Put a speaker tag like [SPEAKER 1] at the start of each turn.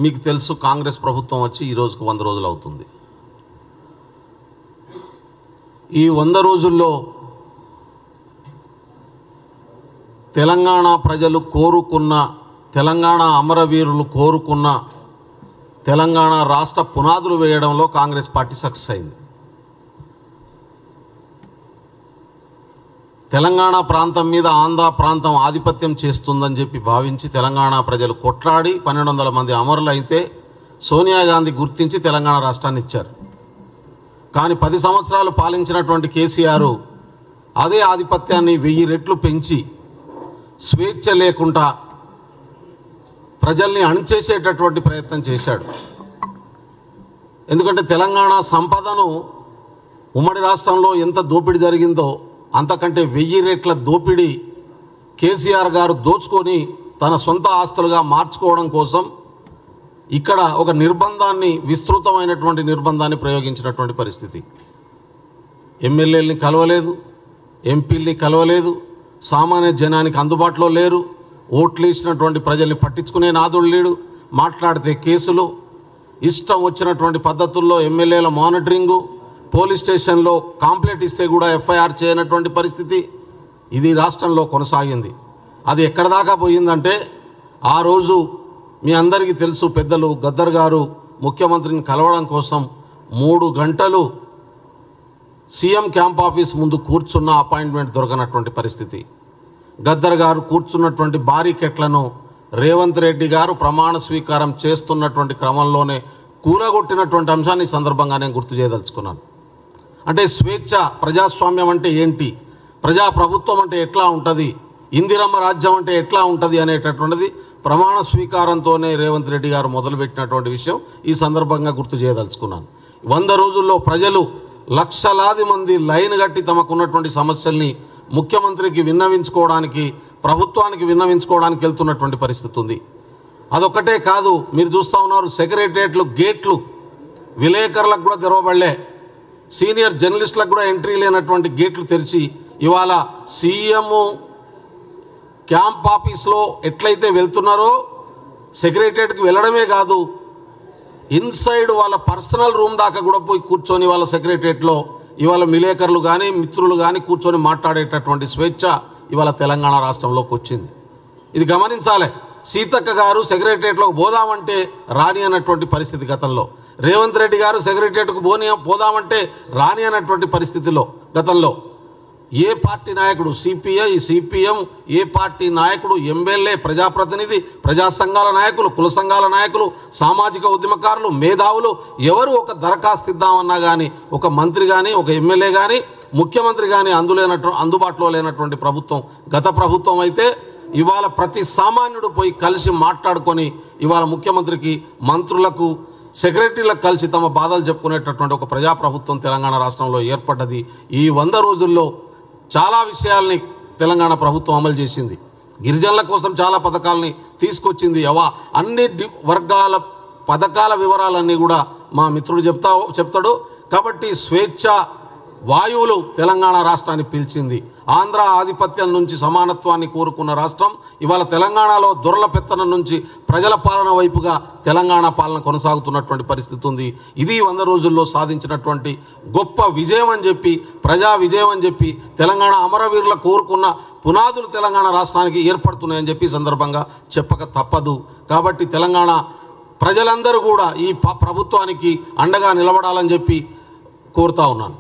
[SPEAKER 1] మీకు తెలుసు కాంగ్రెస్ ప్రభుత్వం వచ్చి ఈ రోజుకు 100 రోజులు అవుతుంది. ఈ 100 రోజుల్లో తెలంగాణ ప్రజలు కోరుకున్న, తెలంగాణ అమరవీరులు కోరుకున్న తెలంగాణ రాష్ట్ర పునాదులు వేయడంలో కాంగ్రెస్ పార్టీ సక్సెస్ అయింది. తెలంగాణ ప్రాంతం మీద ఆంధ్ర ప్రాంతం ఆధిపత్యం చేస్తుందని చెప్పి భావించి తెలంగాణ ప్రజలు కొట్లాడి 1200 మంది అమరులు అయితే సోనియా గాంధీ గుర్తించి తెలంగాణ రాష్ట్రాన్ని ఇచ్చారు. కానీ 10 సంవత్సరాలు పాలించినటువంటి కేసీఆర్ అదే ఆధిపత్యాన్ని 1000 రెట్లు పెంచి స్వేచ్ఛ లేకుండా ప్రజల్ని అణిచేసేటటువంటి ప్రయత్నం చేశాడు. ఎందుకంటే తెలంగాణ సంపదను ఉమ్మడి రాష్ట్రంలో ఎంత దోపిడీ జరిగిందో అంతకంటే 1000 రెట్ల దోపిడీ కేసీఆర్ గారు దోచుకొని తన సొంత ఆస్తులుగా మార్చుకోవడం కోసం ఇక్కడ ఒక నిర్బంధాన్ని, విస్తృతమైనటువంటి నిర్బంధాన్ని ప్రయోగించినటువంటి పరిస్థితి. ఎమ్మెల్యేలని కలవలేదు, ఎంపీల్ని కలవలేదు, సామాన్య జనానికి అందుబాటులో లేరు, ఓట్లు ఇచ్చినటువంటి ప్రజల్ని పట్టించుకునే నాదుడు లేడు, మాట్లాడితే కేసులు, ఇష్టం వచ్చినటువంటి పద్ధతుల్లో ఎమ్మెల్యేల మానిటరింగు, పోలీస్ స్టేషన్లో కాంప్లైంట్ ఇస్తే కూడా ఎఫ్ఐఆర్ చేయనటువంటి పరిస్థితి ఇది రాష్ట్రంలో కొనసాగింది. అది ఎక్కడ దాకా పోయిందంటే ఆ రోజు మీ అందరికీ తెలుసు, పెద్దలు గద్దర్ గారు ముఖ్యమంత్రిని కలవడం కోసం 3 గంటలు సీఎం క్యాంప్ ఆఫీస్ ముందు కూర్చున్న అపాయింట్మెంట్ దొరకనటువంటి పరిస్థితి. గద్దర్ గారు కూర్చున్నటువంటి బారికెట్లను రేవంత్ రెడ్డి గారు ప్రమాణ స్వీకారం చేస్తున్నటువంటి క్రమంలోనే కూలగొట్టినటువంటి అంశాన్ని సందర్భంగా నేను గుర్తు చేయదలుచుకున్నాను. అంటే స్వేచ్ఛ, ప్రజాస్వామ్యం అంటే ఏంటి, ప్రజాప్రభుత్వం అంటే ఎట్లా ఉంటుంది, ఇందిరమ్మ రాజ్యం అంటే ఎట్లా ఉంటుంది అనేటటువంటిది ప్రమాణ స్వీకారంతోనే రేవంత్ రెడ్డి గారు మొదలుపెట్టినటువంటి విషయం ఈ సందర్భంగా గుర్తు చేయదలుచుకున్నాను. 100 రోజుల్లో ప్రజలు లక్షలాది మంది లైన్ కట్టి తమకున్నటువంటి సమస్యల్ని ముఖ్యమంత్రికి విన్నవించుకోవడానికి, ప్రభుత్వానికి విన్నవించుకోవడానికి వెళ్తున్నటువంటి పరిస్థితి ఉంది. అదొక్కటే కాదు, మీరు చూస్తూ ఉన్నారు సెక్రటరియట్లు గేట్లు విలేకరులకు కూడా తెరవబడలే, సీనియర్ జర్నలిస్టులకు కూడా ఎంట్రీ లేనటువంటి గేట్లు తెరిచి ఇవాళ సీఎం క్యాంప్ ఆఫీస్లో ఎట్లయితే వెళ్తున్నారో సెక్రటరియట్కి వెళ్ళడమే కాదు, ఇన్సైడ్ వాళ్ళ పర్సనల్ రూమ్ దాకా కూడా పోయి కూర్చొని వాళ్ళ సెక్రటరియట్లో ఇవాళ విలేకరులు కానీ మిత్రులు కానీ కూర్చొని మాట్లాడేటటువంటి స్వేచ్ఛ ఇవాళ తెలంగాణ రాష్ట్రంలోకి వచ్చింది. ఇది గమనించాలి. సీతక్క గారు సెక్రటరియట్లోకి పోదామంటే రాని అన్నటువంటి పరిస్థితి గతంలో, రేవంత్ రెడ్డి గారు సెక్రటరియట్కు పోదామంటే రాని అన్నటువంటి పరిస్థితిలో గతంలో ఏ పార్టీ నాయకుడు, సిపిఐ, సిపిఎం, ఏ పార్టీ నాయకుడు, ఎమ్మెల్యే, ప్రజాప్రతినిధి, ప్రజా సంఘాల నాయకులు, కుల సంఘాల నాయకులు, సామాజిక ఉద్యమకారులు, మేధావులు ఎవరు ఒక దరఖాస్తు ఇద్దామన్నా కానీ ఒక మంత్రి కానీ ఒక ఎమ్మెల్యే కానీ ముఖ్యమంత్రి కానీ అందుబాటులో లేనటువంటి ప్రభుత్వం గత ప్రభుత్వం అయితే ఇవాళ ప్రతి సామాన్యుడు పోయి కలిసి మాట్లాడుకొని ఇవాళ ముఖ్యమంత్రికి, మంత్రులకు, సెక్రటరీలకు కలిసి తమ బాధలు చెప్పుకునేటటువంటి ఒక ప్రజాప్రభుత్వం తెలంగాణ రాష్ట్రంలో ఏర్పడ్డది. ఈ 100 రోజుల్లో చాలా విషయాల్ని తెలంగాణ ప్రభుత్వం అమలు చేసింది. గిరిజనుల కోసం చాలా పథకాలని తీసుకొచ్చింది. అన్ని వర్గాల పథకాల వివరాలన్నీ కూడా మా మిత్రుడు చెప్తాడు. కాబట్టి స్వేచ్ఛ వాయువులు తెలంగాణ రాష్ట్రాన్ని పీల్చింది. ఆంధ్ర ఆధిపత్యం నుంచి సమానత్వాన్ని కోరుకున్న రాష్ట్రం ఇవాళ తెలంగాణలో దొరల పెత్తనం నుంచి ప్రజల పాలన వైపుగా తెలంగాణ పాలన కొనసాగుతున్నటువంటి పరిస్థితి ఉంది. ఇది 100 రోజుల్లో సాధించినటువంటి గొప్ప విజయం అని చెప్పి, ప్రజా విజయం అని చెప్పి, తెలంగాణ అమరవీరుల కోరుకున్న పునాదులు తెలంగాణ రాష్ట్రానికి ఏర్పడుతున్నాయని చెప్పి సందర్భంగా చెప్పక తప్పదు. కాబట్టి తెలంగాణ ప్రజలందరూ కూడా ఈ ప్రభుత్వానికి అండగా నిలబడాలని చెప్పి కోరుతా ఉన్నాను.